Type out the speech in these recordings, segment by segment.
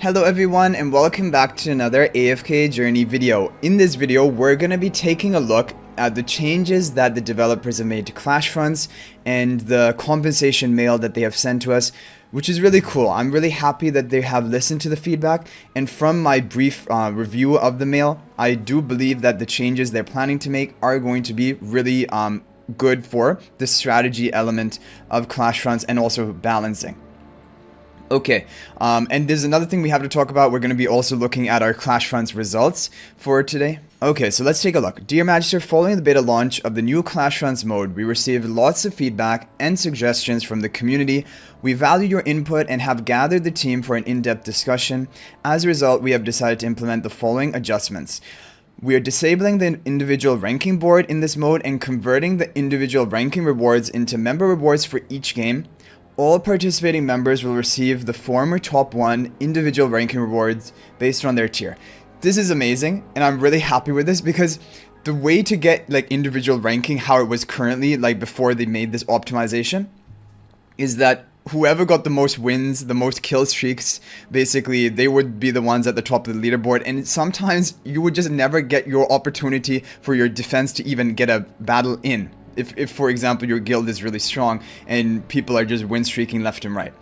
Hello everyone and welcome back to another AFK journey video. In this video, we're going to be taking a look at the changes that the developers have made to CLASHFRONTS and the compensation mail that they have sent to us, which is really cool. I'm really happy that they have listened to the feedback, and from my brief review of the mail, I do believe that the changes they're planning to make are going to be really good for the strategy element of CLASHFRONTS and also balancing. Okay, and there's another thing we have to talk about. We're going to be also looking at our CLASHFRONTS results for today. Okay, so let's take a look. Dear Magister, following the beta launch of the new CLASHFRONTS mode, we received lots of feedback and suggestions from the community. We value your input and have gathered the team for an in-depth discussion. As a result, we have decided to implement the following adjustments. We are disabling the individual ranking board in this mode and converting the individual ranking rewards into member rewards for each game. All participating members will receive the former top 1 individual ranking rewards based on their tier. This is amazing, and I'm really happy with this because the way to get like individual ranking, how it was currently, like before they made this optimization, is that whoever got the most wins, the most kill streaks, basically they would be the ones at the top of the leaderboard, and sometimes you would just never get your opportunity for your defense to even get a battle in. If for example, your guild is really strong and people are just win streaking left and right.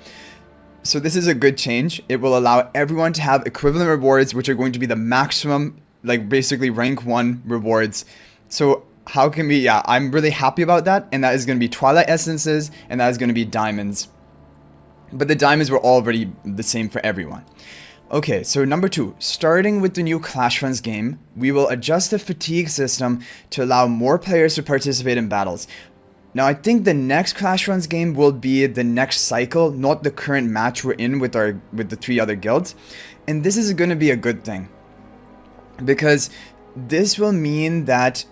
So this is a good change. It will allow everyone to have equivalent rewards, which are going to be the maximum, like basically rank 1 rewards. So how can we, yeah, I'm really happy about that. And that is going to be Twilight Essences, and that is going to be Diamonds. But the Diamonds were already the same for everyone. Okay, so number 2, starting with the new CLASHFRONTS game, we will adjust the fatigue system to allow more players to participate in battles. Now, I think the next CLASHFRONTS game will be the next cycle, not the current match we're in with the 3 other guilds. And this is going to be a good thing, because this will mean that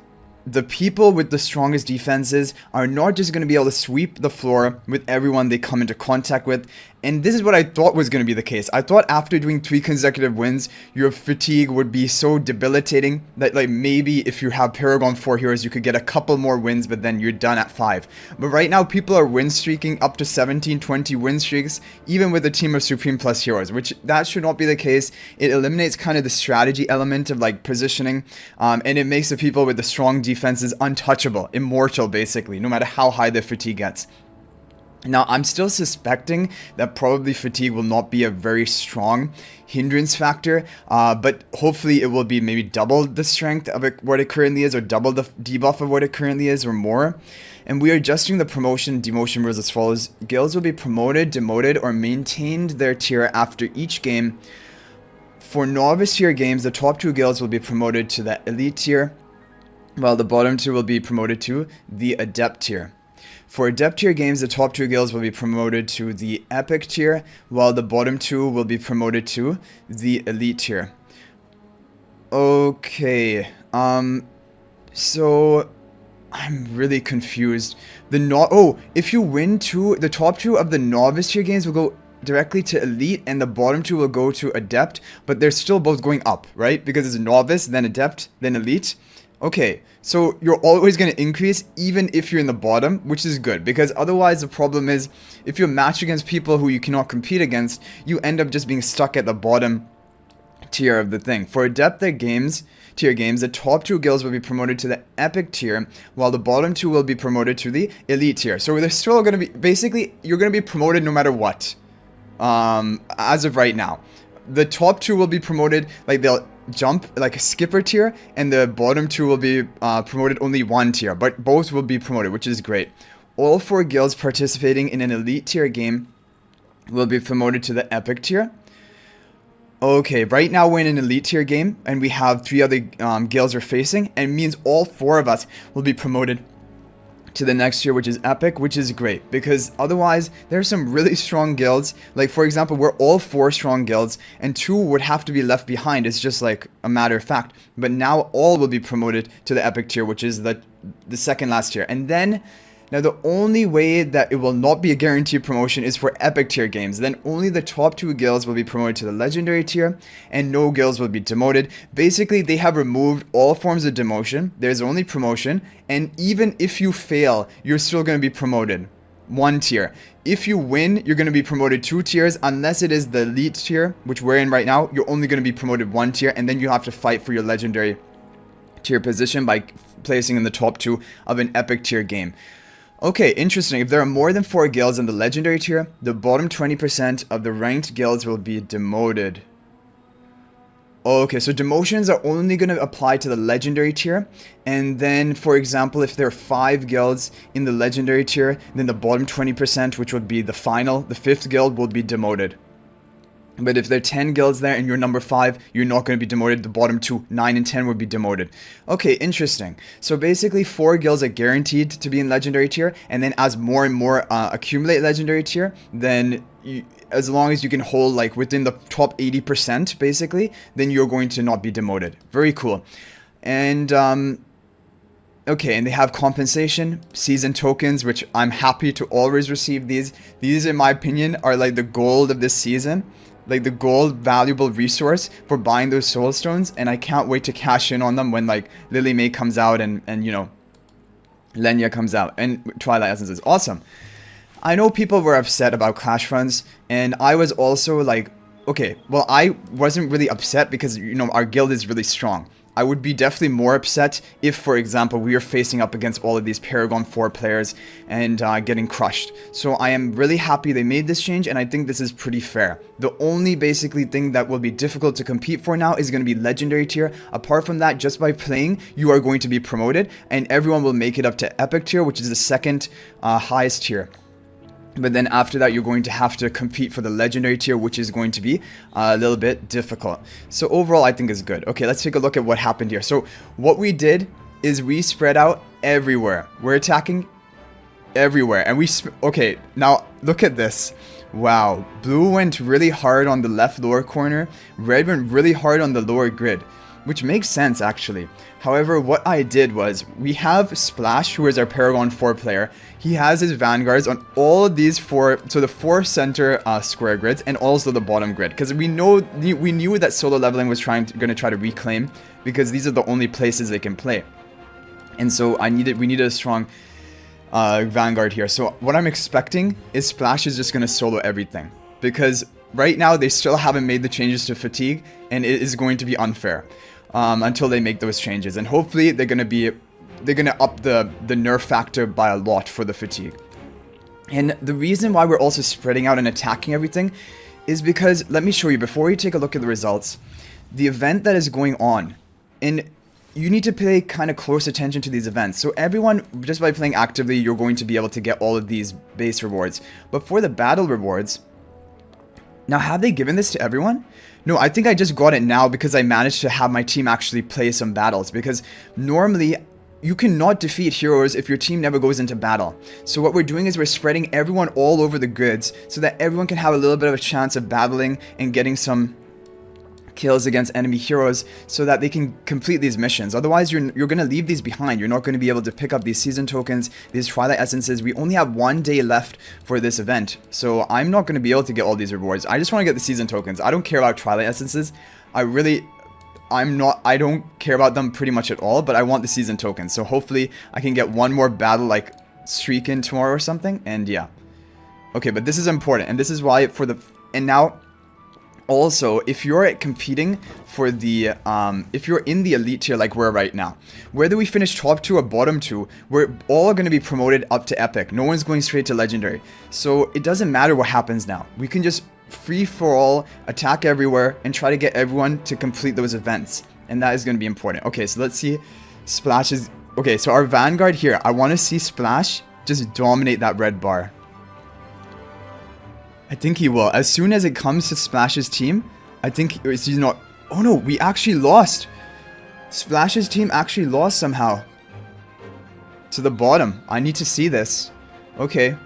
the people with the strongest defenses are not just going to be able to sweep the floor with everyone they come into contact with. And this is what I thought was going to be the case. I thought after doing 3 consecutive wins, your fatigue would be so debilitating that like maybe if you have Paragon 4 heroes, you could get a couple more wins, but then you're done at 5. But right now, people are win streaking up to 17, 20 win streaks, even with a team of Supreme Plus heroes, which that should not be the case. It eliminates kind of the strategy element of like positioning, and it makes the people with the strong defenses untouchable, immortal basically, no matter how high their fatigue gets. Now, I'm still suspecting that probably fatigue will not be a very strong hindrance factor, but hopefully it will be maybe double the strength of what it currently is, or double the debuff of what it currently is, or more. And we are adjusting the promotion and demotion rules as follows. Guilds will be promoted, demoted, or maintained their tier after each game. For novice tier games, the top 2 guilds will be promoted to the elite tier, while the bottom 2 will be promoted to the adept tier. For adept tier games, the top 2 guilds will be promoted to the epic tier, while the bottom 2 will be promoted to the elite tier. Okay, so I'm really confused. If you win the top 2 of the novice tier games will go directly to elite, and the bottom 2 will go to adept, but they're still both going up, right? Because it's novice, then adept, then elite. Okay, so you're always going to increase even if you're in the bottom, which is good, because otherwise the problem is if you match against people who you cannot compete against, you end up just being stuck at the bottom tier of the thing. For adept tier games, the top 2 guilds will be promoted to the epic tier, while the bottom 2 will be promoted to the elite tier. So they're still going to be, basically, you're going to be promoted no matter what, as of right now. The top 2 will be promoted, like they'll jump like a skipper tier, and the bottom 2 will be promoted only 1 tier, but both will be promoted, which is great. All 4 guilds participating in an elite tier game will be promoted to the epic tier. Okay, right now we're in an elite tier game, and we have 3 other guilds we're facing, and it means all 4 of us will be promoted to the next tier, which is epic, which is great, because otherwise there are some really strong guilds. Like for example, we're all 4 strong guilds, and 2 would have to be left behind. It's just like a matter of fact. But now all will be promoted to the epic tier, which is the second last tier. And then now the only way that it will not be a guaranteed promotion is for epic tier games. Then only the top 2 guilds will be promoted to the legendary tier, and no guilds will be demoted. Basically, they have removed all forms of demotion. There's only promotion, and even if you fail, you're still going to be promoted. 1 tier. If you win, you're going to be promoted 2 tiers. Unless it is the elite tier, which we're in right now, you're only going to be promoted 1 tier. And then you have to fight for your legendary tier position by placing in the top 2 of an epic tier game. Okay, interesting. If there are more than 4 guilds in the legendary tier, the bottom 20% of the ranked guilds will be demoted. Okay, so demotions are only going to apply to the legendary tier. And then, for example, if there are 5 guilds in the legendary tier, then the bottom 20%, which would be the final, the 5th guild, will be demoted. But if there are 10 guilds there and you're number 5, you're not going to be demoted. The bottom 2, 9 and 10, would be demoted. Okay, interesting. So basically 4 guilds are guaranteed to be in legendary tier. And then as more and more accumulate legendary tier, then as long as you can hold like within the top 80% basically, then you're going to not be demoted. Very cool. And okay, and they have compensation, season tokens, which I'm happy to always receive these. These, in my opinion, are like the gold of this season. Like the gold valuable resource for buying those soul stones, and I can't wait to cash in on them when like Lily May comes out and you know, Lenya comes out and Twilight Essence is awesome. I know people were upset about CLASHFRONTS, and I was also like, okay, well, I wasn't really upset because, you know, our guild is really strong. I would be definitely more upset if, for example, we were facing up against all of these Paragon 4 players and getting crushed. So I am really happy they made this change, and I think this is pretty fair. The only basically thing that will be difficult to compete for now is going to be legendary tier. Apart from that, just by playing, you are going to be promoted, and everyone will make it up to epic tier, which is the second highest tier. But then after that, you're going to have to compete for the legendary tier, which is going to be a little bit difficult. So overall, I think is good. Okay, let's take a look at what happened here. So what we did is we spread out everywhere. We're attacking everywhere. And okay, now look at this. Wow, blue went really hard on the left lower corner. Red went really hard on the lower grid, which makes sense actually. However, what I did was, we have Splash, who is our Paragon 4 player. He has his vanguards on all of these 4, so the 4 center square grids and also the bottom grid. Because we knew that solo leveling was going to try to reclaim, because these are the only places they can play. And so we needed a strong vanguard here. So what I'm expecting is Splash is just going to solo everything. Because right now they still haven't made the changes to fatigue, and it is going to be unfair. Until they make those changes, and hopefully they're gonna up the nerf factor by a lot for the fatigue. And the reason why we're also spreading out and attacking everything is because, let me show you before we take a look at the results, the event that is going on, and you need to pay kind of close attention to these events. So everyone, just by playing actively, you're going to be able to get all of these base rewards. But for the battle rewards, now have they given this to everyone? No, I think I just got it now because I managed to have my team actually play some battles, because normally you cannot defeat heroes if your team never goes into battle. So what we're doing is we're spreading everyone all over the grids so that everyone can have a little bit of a chance of battling and getting some kills against enemy heroes so that they can complete these missions. Otherwise, you're going to leave these behind. You're not going to be able to pick up these season tokens, these Twilight Essences. We only have 1 day left for this event, so I'm not going to be able to get all these rewards. I just want to get the season tokens. I don't care about Twilight Essences. I don't care about them pretty much at all, but I want the season tokens. So hopefully I can get one more battle like streak in tomorrow or something, and yeah. Okay, but this is important, and this is why and now also, if you're competing for the, if you're in the elite tier like we're right now, whether we finish top 2 or bottom 2, we're all going to be promoted up to epic. No one's going straight to legendary. So it doesn't matter what happens now. We can just free for all, attack everywhere, and try to get everyone to complete those events. And that is going to be important. Okay, so let's see. Splash is, okay, so our vanguard here, I want to see Splash just dominate that red bar. I think he will. As soon as it comes to Splash's team, I think he's not... Oh no, we actually lost. Splash's team actually lost somehow. To the bottom. I need to see this. Okay.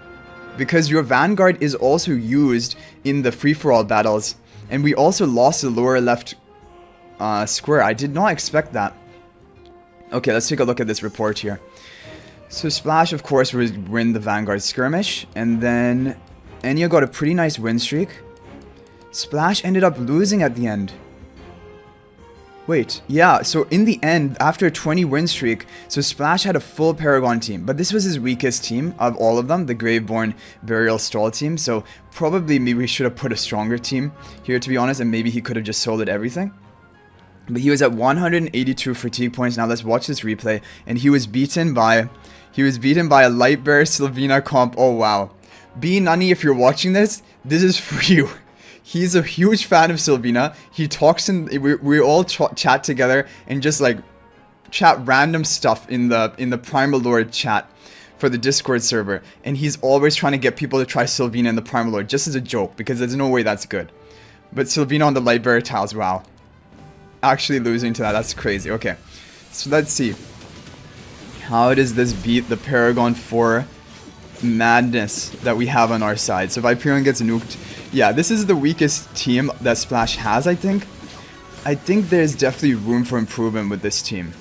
Because your vanguard is also used in the free-for-all battles. And we also lost the lower left square. I did not expect that. Okay, let's take a look at this report here. So Splash, of course, would win the vanguard skirmish. And then Enya got a pretty nice win streak. Splash ended up losing at the end. Wait, yeah, so in the end, after a 20 win streak, so Splash had a full Paragon team, but this was his weakest team of all of them, the Graveborn Burial Stall team, so probably maybe we should have put a stronger team here, to be honest, and maybe he could have just soloed everything. But he was at 182 fatigue points. Now let's watch this replay, and he was beaten by a Lightbearer Sylvina comp. Oh wow. B Nunny, if you're watching this is for you. He's a huge fan of Sylvina. He talks in, we all chat together and just like chat random stuff in the Primal Lord chat for the Discord server. And he's always trying to get people to try Sylvina in the Primal Lord just as a joke, because there's no way that's good. But Sylvina on the Lightbearer tiles, wow. Actually losing to that, that's crazy. Okay, so let's see. How does this beat the Paragon 4 madness that we have on our side? So Viperion gets nuked. Yeah, this is the weakest team that Splash has, I think. I think there's definitely room for improvement with this team.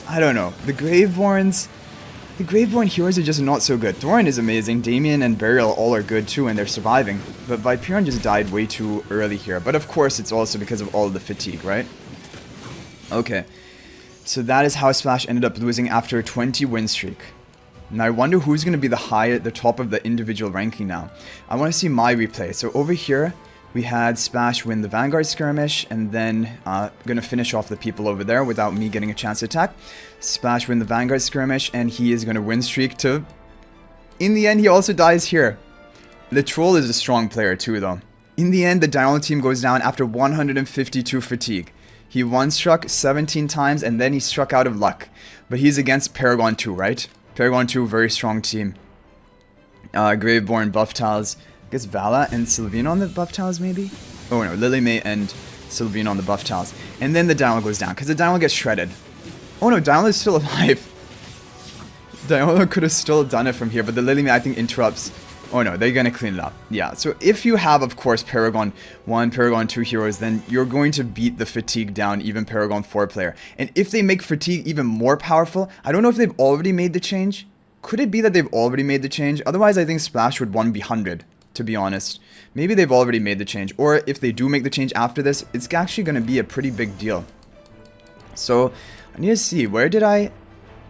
I don't know. The Graveborn heroes are just not so good. Thorin is amazing. Damien and Burial all are good too, and they're surviving. But Viperion just died way too early here. But of course, it's also because of all of the fatigue, right? Okay. So that is how Splash ended up losing after a 20 win streak. Now I wonder who's going to be the top of the individual ranking now. I want to see my replay. So over here, we had Splash win the Vanguard skirmish, and then going to finish off the people over there without me getting a chance to attack. Splash win the Vanguard skirmish, and he is going to win streak to... In the end, he also dies here. The Troll is a strong player too, though. In the end, the Diurnal team goes down after 152 fatigue. He one-struck 17 times, and then he struck out of luck. But he's against Paragon 2, right? Paragon 2, very strong team. Graveborn, buff tiles. I guess Vala and Sylvina on the buff tiles, maybe? Oh no, Lily May and Sylvina on the buff tiles. And then the Diurnal goes down, because the Diurnal gets shredded. Oh no, Diurnal is still alive. Diurnal could have still done it from here, but the Lily May, I think, interrupts. Oh no, they're going to clean it up. Yeah, so if you have, of course, Paragon 1, Paragon 2 heroes, then you're going to beat the Fatigue down, even Paragon 4 player. And if they make Fatigue even more powerful, I don't know if they've already made the change. Could it be that they've already made the change? Otherwise, I think Splash would 1v100, to be honest. Maybe they've already made the change. Or if they do make the change after this, it's actually going to be a pretty big deal. So, I need to see, where did I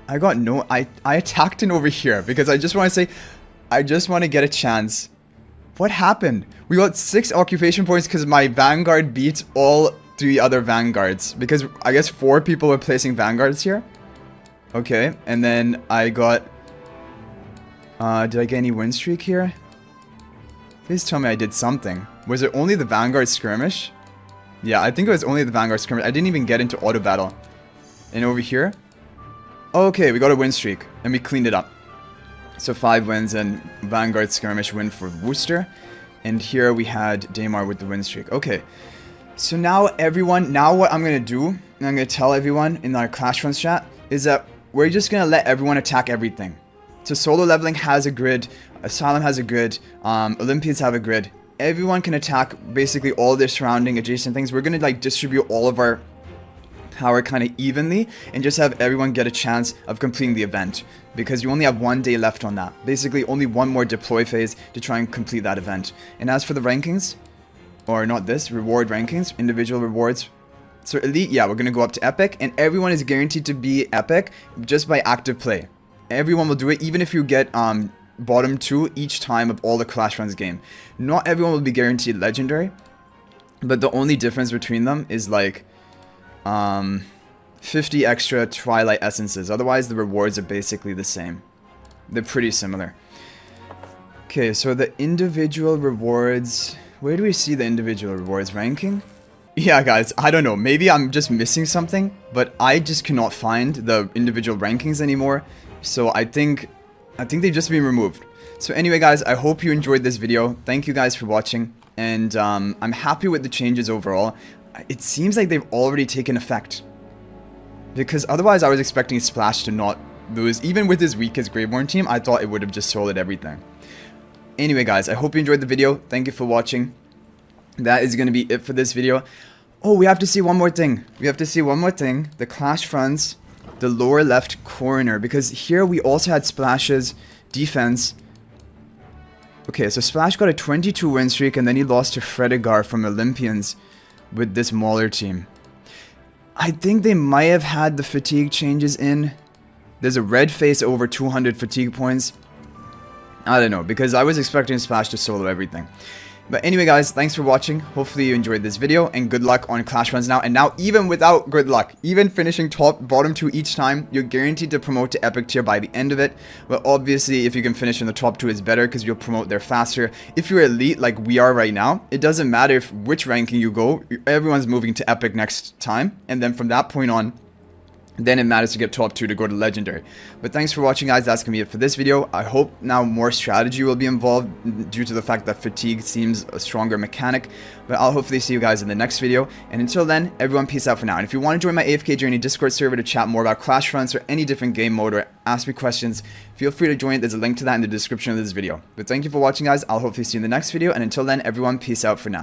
got no... I attacked in over here, because I just want to say... I just want to get a chance. What happened? We got 6 occupation points because my Vanguard beat all 3 other Vanguards. Because I guess 4 people were placing Vanguards here. Okay, and then I got... did I get any win streak here? Please tell me I did something. Was it only the Vanguard skirmish? Yeah, I think it was only the Vanguard skirmish. I didn't even get into auto battle. And over here? Okay, we got a win streak. And we cleaned it up. So 5 wins and Vanguard skirmish win for Worcester. And here we had Daymar with the win streak. Okay. So now everyone, now what I'm going to do, and I'm going to tell everyone in our CLASHFRONTS chat, is that we're just going to let everyone attack everything. So solo leveling has a grid, Asylum has a grid, Olympians have a grid. Everyone can attack basically all their surrounding adjacent things. We're going to like distribute all of our power kind of evenly and just have everyone get a chance of completing the event, because you only have 1 day left on that. Basically only one more deploy phase to try and complete that event. And as for the rankings, or not this, reward rankings, individual rewards, so elite, yeah, we're gonna go up to epic, and everyone is guaranteed to be epic just by active play. Everyone will do it, even if you get bottom 2 each time of all the CLASHFRONTS game. Not everyone will be guaranteed legendary, but the only difference between them is like 50 extra Twilight Essences. Otherwise, the rewards are basically the same. They're pretty similar. Okay, so the individual rewards... Where do we see the individual rewards ranking? Yeah, guys, I don't know. Maybe I'm just missing something, but I just cannot find the individual rankings anymore. So I think they've just been removed. So anyway, guys, I hope you enjoyed this video. Thank you guys for watching. And I'm happy with the changes overall. It seems like they've already taken effect. Because otherwise I was expecting Splash to not lose. Even with his weakest Graveborn team, I thought it would have just soloed everything. Anyway guys, I hope you enjoyed the video. Thank you for watching. That is going to be it for this video. Oh, we have to see one more thing. We have to see one more thing. The CLASHFRONTS, the lower left corner. Because here we also had Splash's defense. Okay, so Splash got a 22 win streak and then he lost to Fredigar from Olympians with this Mauler team. I think they might have had the fatigue changes in. There's a red face over 200 fatigue points. I don't know, because I was expecting Splash to solo everything. But anyway guys, thanks for watching. Hopefully you enjoyed this video, and good luck on CLASHFRONTS now. And now, even without good luck, even finishing bottom 2 each time, you're guaranteed to promote to epic tier by the end of it. But obviously, if you can finish in the top 2, it's better because you'll promote there faster. If you're elite like we are right now, it doesn't matter which ranking you go, everyone's moving to epic next time. And then from that point on, then it matters to get top 2 to go to legendary. But thanks for watching guys, that's gonna be it for this video. I hope now more strategy will be involved due to the fact that fatigue seems a stronger mechanic. But I'll hopefully see you guys in the next video, and until then, everyone peace out for now. And if you want to join my AFK Journey Discord server to chat more about CLASHFRONTS or any different game mode or ask me questions, feel free to join. There's a link to that in the description of this video. But thank you for watching guys, I'll hopefully see you in the next video, and until then, everyone peace out for now.